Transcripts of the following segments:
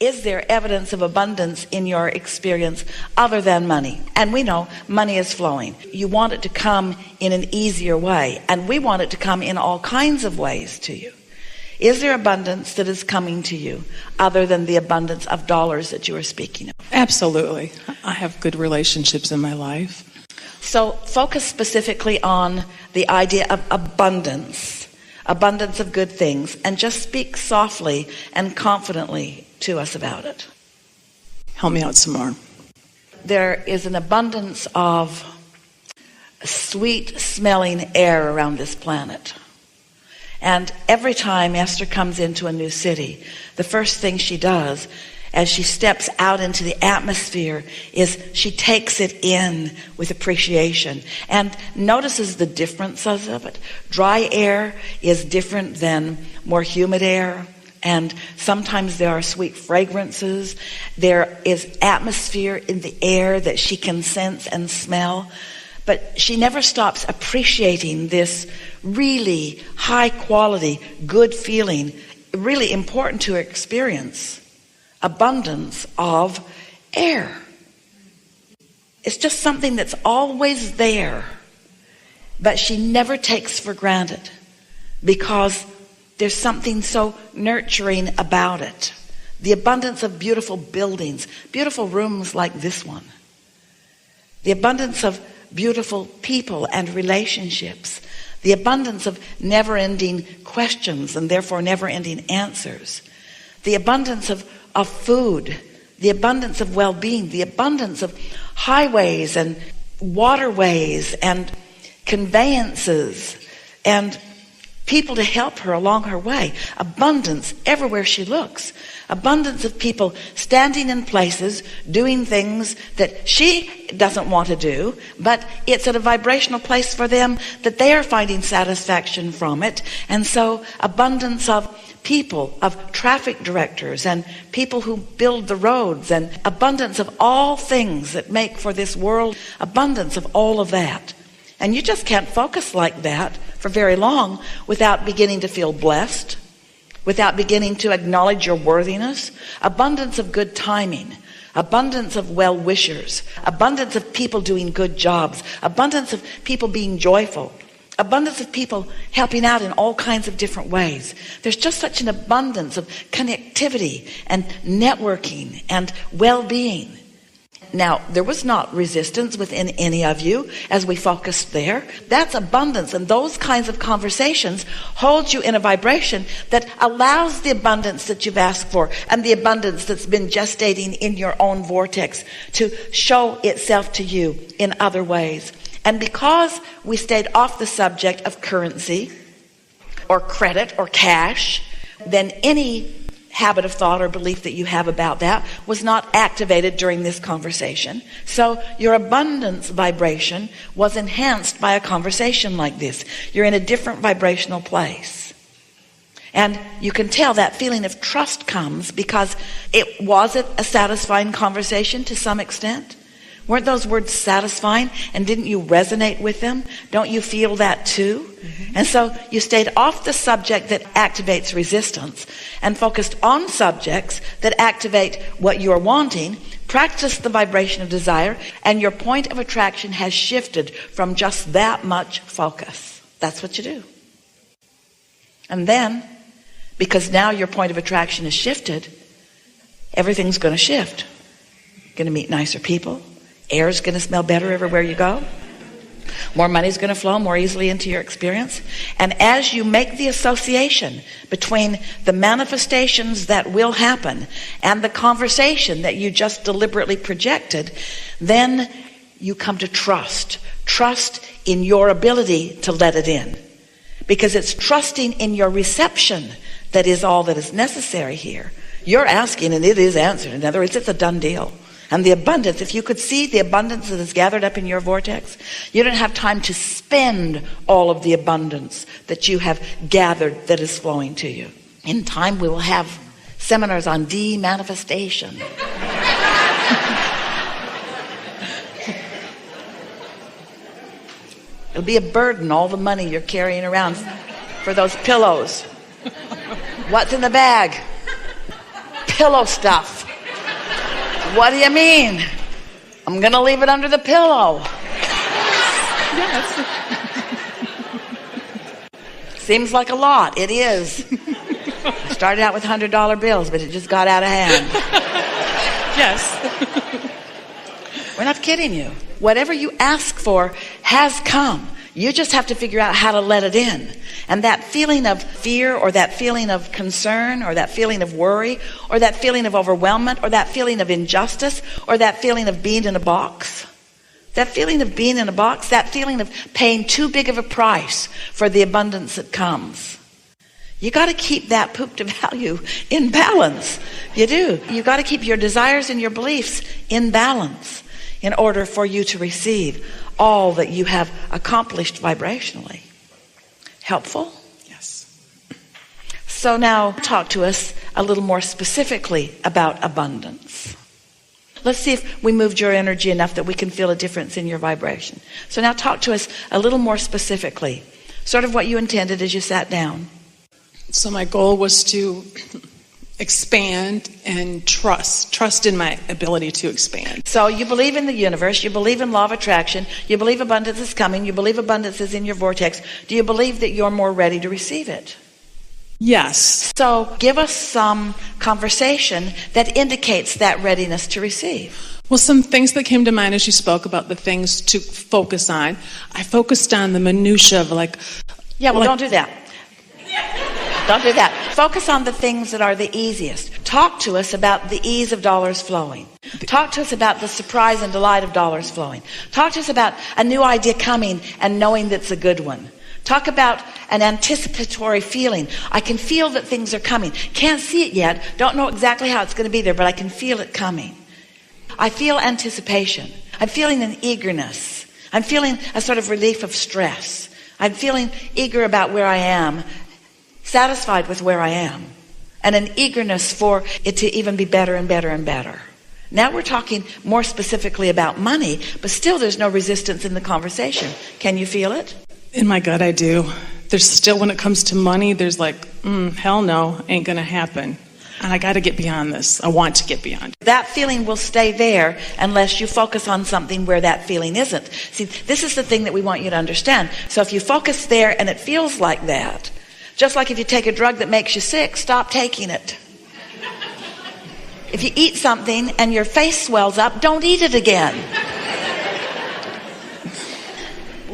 is there evidence of abundance in your experience other than money? And we know money is flowing. You want it to come in an easier way, and we want it to come in all kinds of ways to you. Is there abundance that is coming to you other than the abundance of dollars that you are speaking of? Absolutely. I have good relationships in my life. So focus specifically on the idea of abundance of good things, and just speak softly and confidently to us about it. Help me out some more. There is an abundance of sweet smelling air around this planet. And every time Esther comes into a new city, the first thing she does as she steps out into the atmosphere is she takes it in with appreciation and notices the differences of it. Dry air is different than more humid air, and sometimes there are sweet fragrances. There is atmosphere in the air that she can sense and smell. But she never stops appreciating this really high quality, good feeling, really important to her experience, abundance of air. It's just something that's always there, but she never takes for granted because there's something so nurturing about it. The abundance of beautiful buildings, beautiful rooms like this one, the abundance of beautiful people and relationships, the abundance of never-ending questions and therefore never-ending answers, the abundance of food, the abundance of well-being, the abundance of highways and waterways and conveyances and people to help her along her way. Abundance everywhere she looks. Abundance of people standing in places doing things that she doesn't want to do, but it's at a vibrational place for them that they are finding satisfaction from it. And so abundance of people, of traffic directors and people who build the roads, and abundance of all things that make for this world, abundance of all of that. And you just can't focus like that for very long without beginning to feel blessed, without beginning to acknowledge your worthiness. Abundance of good timing, abundance of well-wishers, abundance of people doing good jobs, abundance of people being joyful, abundance of people helping out in all kinds of different ways. There's just such an abundance of connectivity and networking and well-being. Now, there was not resistance within any of you as we focused there. That's abundance, and those kinds of conversations hold you in a vibration that allows the abundance that you've asked for and the abundance that's been gestating in your own vortex to show itself to you in other ways. And because we stayed off the subject of currency or credit or cash, then any habit of thought or belief that you have about that was not activated during this conversation. So your abundance vibration was enhanced by a conversation like this. You're in a different vibrational place. And you can tell that feeling of trust comes because was it a satisfying conversation to some extent? Weren't those words satisfying? And didn't you resonate with them? Don't you feel that too? Mm-hmm. And so you stayed off the subject that activates resistance and focused on subjects that activate what you're wanting. Practice the vibration of desire, and your point of attraction has shifted from just that much focus. That's what you do. And then, because now your point of attraction is shifted, everything's going to shift. You're going to meet nicer people. Air is going to smell better everywhere you go. More money is going to flow more easily into your experience. And as you make the association between the manifestations that will happen and the conversation that you just deliberately projected, then you come to trust. Trust in your ability to let it in. Because it's trusting in your reception that is all that is necessary here. You're asking and it is answered. In other words, it's a done deal. And the abundance, if you could see the abundance that is gathered up in your vortex, you don't have time to spend all of the abundance that you have gathered that is flowing to you. In time, we will have seminars on de-manifestation. It'll be a burden, all the money you're carrying around for those pillows. What's in the bag? pillow stuff. What do you mean? I'm going to leave it under the pillow. Yes. Seems like a lot. It is. I started out with $100 bills, but it just got out of hand. Yes. We're not kidding you. Whatever you ask for has come. You just have to figure out how to let it in. And that feeling of fear, or that feeling of concern, or that feeling of worry, or that feeling of overwhelmment, or that feeling of injustice, or that feeling of being in a box, that feeling of being in a box, that feeling of paying too big of a price for the abundance that comes. You got to keep that poop to value in balance. You do. You got to keep your desires and your beliefs in balance in order for you to receive all that you have accomplished vibrationally. Helpful? Yes. So now talk to us a little more specifically about abundance. Let's see if we moved your energy enough that we can feel a difference in your vibration. So now talk to us a little more specifically, sort of what you intended as you sat down. So my goal was to expand and trust in my ability to expand. So you believe in the universe, you believe in law of attraction, you believe abundance is coming, you believe abundance is in your vortex. Do you believe that you're more ready to receive it? Yes. So give us some conversation that indicates that readiness to receive. Well, some things that came to mind as you spoke about the things to focus on. I focused on the minutia of Don't do that. Don't do that. Focus on the things that are the easiest. Talk to us about the ease of dollars flowing. Talk to us about the surprise and delight of dollars flowing. Talk to us about a new idea coming and knowing that's a good one. Talk about an anticipatory feeling. I can feel that things are coming. Can't see it yet. Don't know exactly how it's going to be there, but I can feel it coming. I feel anticipation. I'm feeling an eagerness. I'm feeling a sort of relief of stress. I'm feeling eager about where I am, satisfied with where I am, and an eagerness for it to even be better and better and better. Now we're talking more specifically about money, but still there's no resistance in the conversation. Can you feel it? In my gut, I do. There's still, when it comes to money, there's hell no, ain't gonna happen. And I got to get beyond this. I want to get beyond it. That feeling will stay there unless you focus on something where that feeling isn't. See, this is the thing that we want you to understand. So if you focus there and it feels like that, just like if you take a drug that makes you sick, stop taking it. If you eat something and your face swells up, don't eat it again.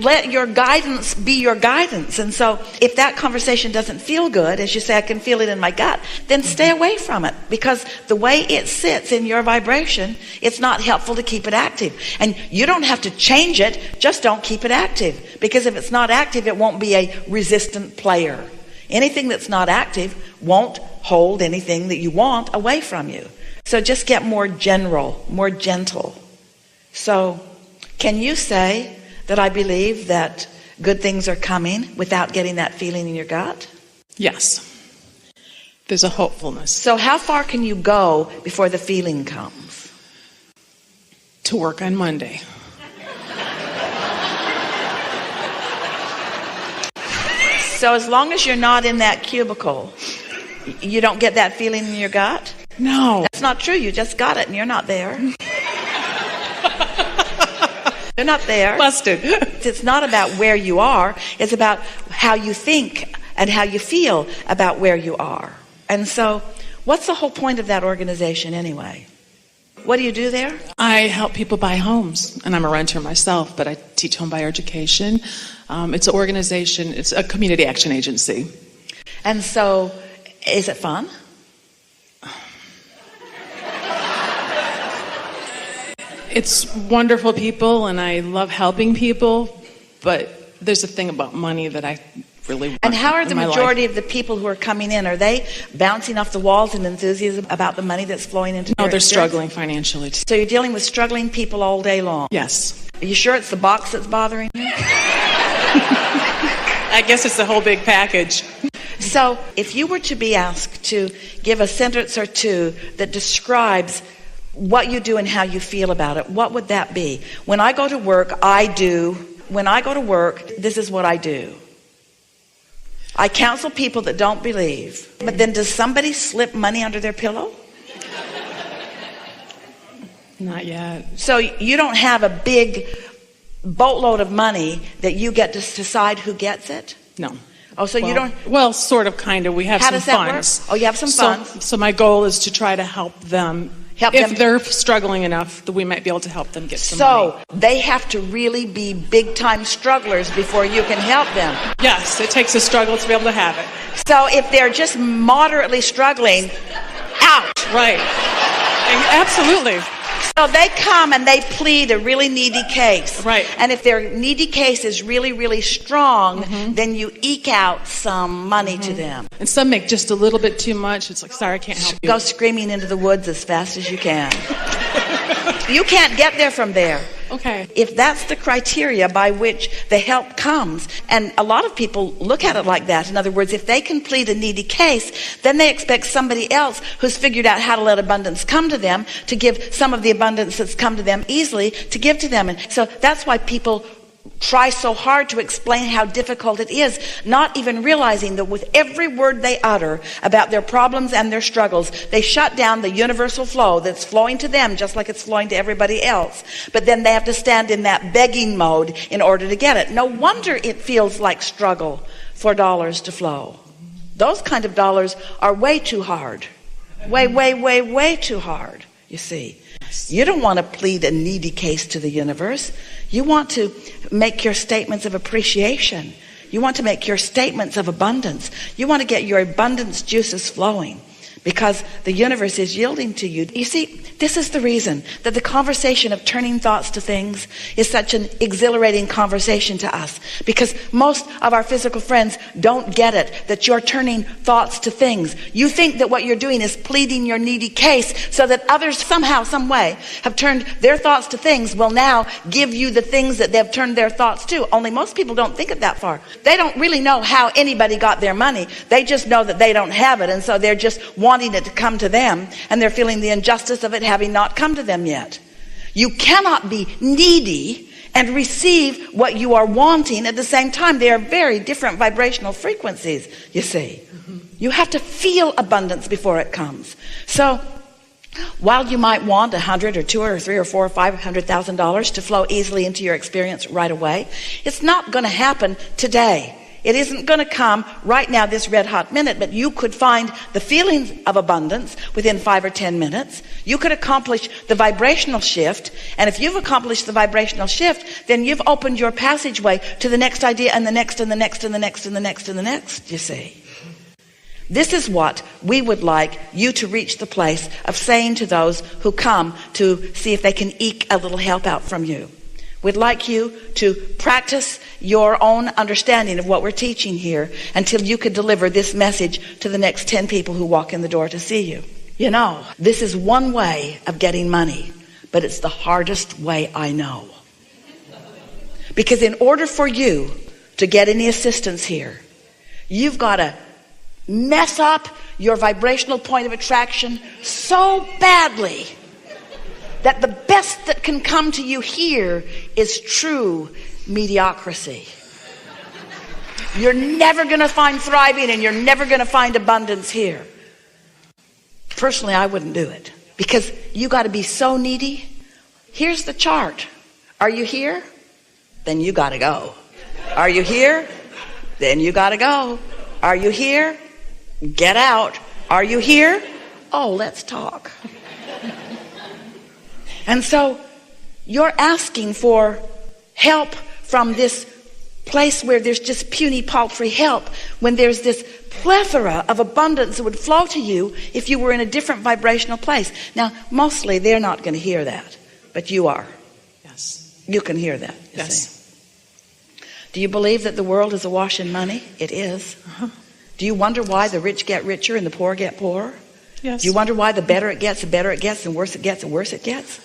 Let your guidance be your guidance. And so if that conversation doesn't feel good, as you say, I can feel it in my gut, then stay away from it, because the way it sits in your vibration, it's not helpful to keep it active. And you don't have to change it, just don't keep it active, because if it's not active, it won't be a resistant player. Anything that's not active won't hold anything that you want away from you. So just get more general, more gentle. So can you say that I believe that good things are coming without getting that feeling in your gut? Yes. There's a hopefulness. So how far can you go before the feeling comes? To work on Monday. So as long as you're not in that cubicle, you don't get that feeling in your gut? No. That's not true. You just got it and you're not there. You're not there. Busted. It's not about where you are. It's about how you think and how you feel about where you are. And so what's the whole point of that organization anyway? What do you do there? I help people buy homes, and I'm a renter myself, but I teach home buyer education. It's an organization, it's a community action agency. And so, is it fun? It's wonderful people, and I love helping people, but there's a thing about money that I really want. And how are the in my majority life. of the people who are coming in, are they bouncing off the walls in enthusiasm about the money that's flowing into No, their they're experience? struggling financially. So you're dealing with struggling people all day long? Yes. Are you sure it's the box that's bothering you? I guess it's the whole big package. So if you were to be asked to give a sentence or two that describes what you do and how you feel about it, what would that be? When I go to work, this is what I do. I counsel people that don't believe. But then does somebody slip money under their pillow? Not yet. So you don't have a big boatload of money that you get to decide who gets it? No. Oh, so you don't... Well, sort of, kind of. We have How some does that funds. work? Oh, you have some funds. So my goal is to try to help them. If they're struggling enough, that we might be able to help them get some money. So they have to really be big-time strugglers before you can help them. Yes, it takes a struggle to be able to have it. So if they're just moderately struggling, out. Right. Absolutely. So they come and they plead a really needy case. Right. And if their needy case is really, really strong, then you eke out some money to them. And some make just a little bit too much. It's like, sorry, I can't help you. Go screaming into the woods as fast as you can. You can't get there from there. Okay. If that's the criteria by which the help comes, and a lot of people look at it like that. In other words, if they can plead a needy case, then they expect somebody else who's figured out how to let abundance come to them to give some of the abundance that's come to them easily to give to them. And so that's why people try so hard to explain how difficult it is, not even realizing that with every word they utter about their problems and their struggles, they shut down the universal flow that's flowing to them just like it's flowing to everybody else. But then they have to stand in that begging mode in order to get it. No wonder it feels like struggle for dollars to flow. Those kind of dollars are way too hard. Way too hard, you see. You don't want to plead a needy case to the universe. You want to make your statements of appreciation. You want to make your statements of abundance. You want to get your abundance juices flowing because the universe is yielding to you. You see, this is the reason that the conversation of turning thoughts to things is such an exhilarating conversation to us, because most of our physical friends don't get it, that you're turning thoughts to things. You think that what you're doing is pleading your needy case so that others somehow, some way have turned their thoughts to things will now give you the things that they've turned their thoughts to. Only most people don't think it that far. They don't really know how anybody got their money. They just know that they don't have it, and so they're just wanting it to come to them, and they're feeling the injustice of it having not come to them yet. You cannot be needy and receive what you are wanting at the same time. They are very different vibrational frequencies, you see. You have to feel abundance before it comes. So while you might want $100 or $200 or $300 or $400 or $500,000 to flow easily into your experience right away, it's not going to happen today. It isn't going to come right now, this red hot minute, but you could find the feeling of abundance within 5 or 10 minutes. You could accomplish the vibrational shift. And if you've accomplished the vibrational shift, then you've opened your passageway to the next idea and the next and the next and the next and the next and the next, you see. This is what we would like you to reach the place of saying to those who come to see if they can eke a little help out from you. We'd like you to practice your own understanding of what we're teaching here until you could deliver this message to the next 10 people who walk in the door to see you. You know, this is one way of getting money, but it's the hardest way I know. Because in order for you to get any assistance here, you've got to mess up your vibrational point of attraction so badly that the best that can come to you here is true mediocrity. You're never going to find thriving, and you're never going to find abundance here. Personally, I wouldn't do it, because you got to be so needy. Here's the chart. Are you here? Then you got to go. Are you here? Then you got to go. Are you here? Get out. Are you here? Oh, let's talk. And so you're asking for help from this place where there's just puny, paltry help, when there's this plethora of abundance that would flow to you if you were in a different vibrational place. Now, mostly they're not going to hear that, but you are. Yes. You can hear that. Yes. See. Do you believe that the world is awash in money? It is. Do you wonder why the rich get richer and the poor get poorer? Yes. Do you wonder why the better it gets, and worse it gets, and worse it gets?